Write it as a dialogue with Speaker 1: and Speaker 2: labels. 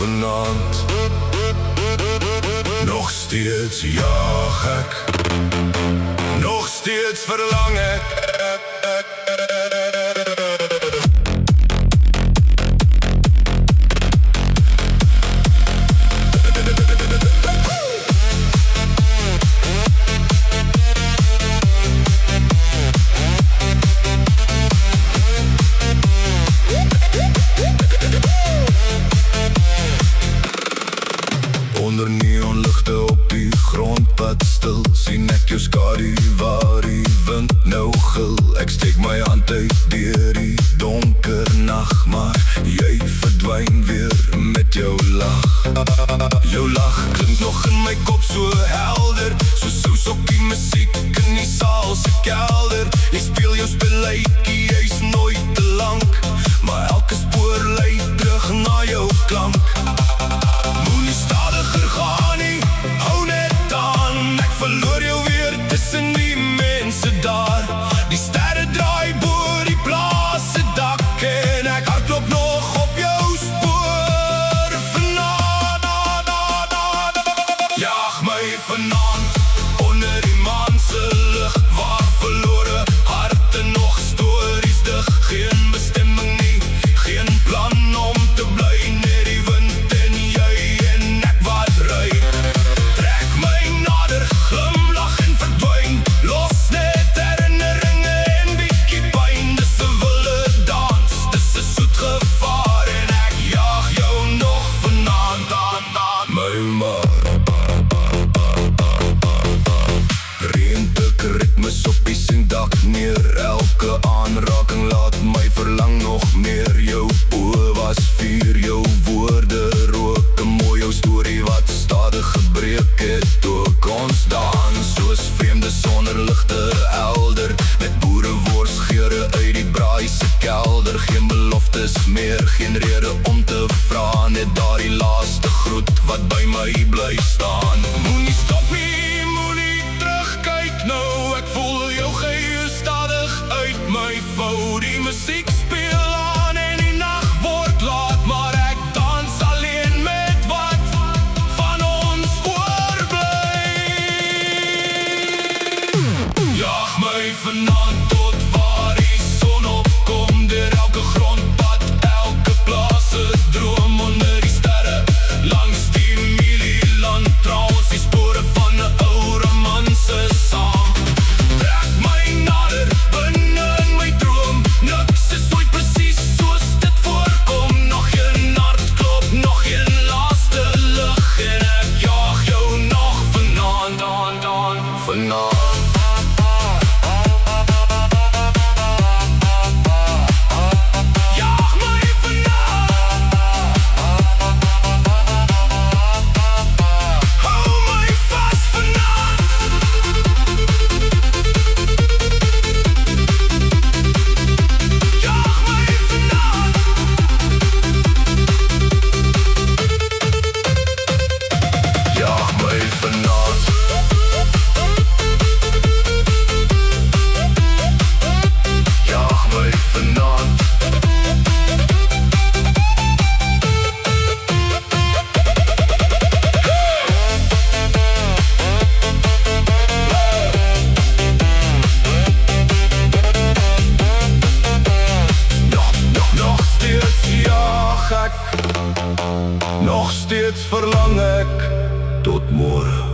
Speaker 1: vanaand. Nog steeds jaag ek, nog steeds verlang ek. Onder neonligte op die grondpad stil, sien ek jou skadu waar die wind nou gil. Ek steek my hand uit deur die donker nacht, maar jy verdwyn weer met jou lach. Jou lach klink nog in my kop so helder, so sousokkie musiek in die saal se kelder. Jy speel jou speluitjie, jy's nooit te lank, maar elke spoor lei terug na jou klank. Moenie stadiger gaan nie, hou net aan. Ek verloor jou weer tussen die mense daar. Die sterre draai bo die plaas se dak, en ek hardloop nog op jou spoor. Vanaand, jaag my vanaand, onder die maan se lig, waar verlore harte nog stories dig. Geen bestemming nie, geen plan om te bly, net die wind en jy en ek wat ry. Trek my nader, glimlach en verdwyn, los net herinneringe en bietjie pyn. Dis 'n wilde dans, dis 'n soet gevaar, en ek jaag jou nog vanaand aan my maar. Reënpik ritmes op die sindak neer, elke aanraking laat my verlang nog meer. Jou oë was vuur, jou woorde rook, 'n mooi jou storie wat stadig gebreek het. Toe ons dans soos vreemde sonder ligte elder, met boerewors geure uit die braai se kelder. Geen beloftes meer, geen rede om te vra, net daardie laaste groet wat by my bly staan. Moenie stop nie, moenie terugkyk nou, ek voel jou gees stadig uit my vou. Die musiek speel aan en die nag word laat, maar ek dans alleen met wat van ons oorbly. Jaag my vanaand tot waar die son opkom, deur elke grondpad, elke plaas se droom, onder die sterre, langs die mielieland, trouwens die spore van 'n ou romanse saam. Trek my nader, binne in my droom, niks is ooit presies soos dit voorkom. Nog een hartklop, nog een laaste lig, en ek jaag jou nog vanaand, vanaand. Jaag my vanaand, hou my vas vanaand. Jaag my vanaand, jaag my vanaand. Jaag my vanaand. Nog steeds jaag ek, nog steeds verlang ek tot môre.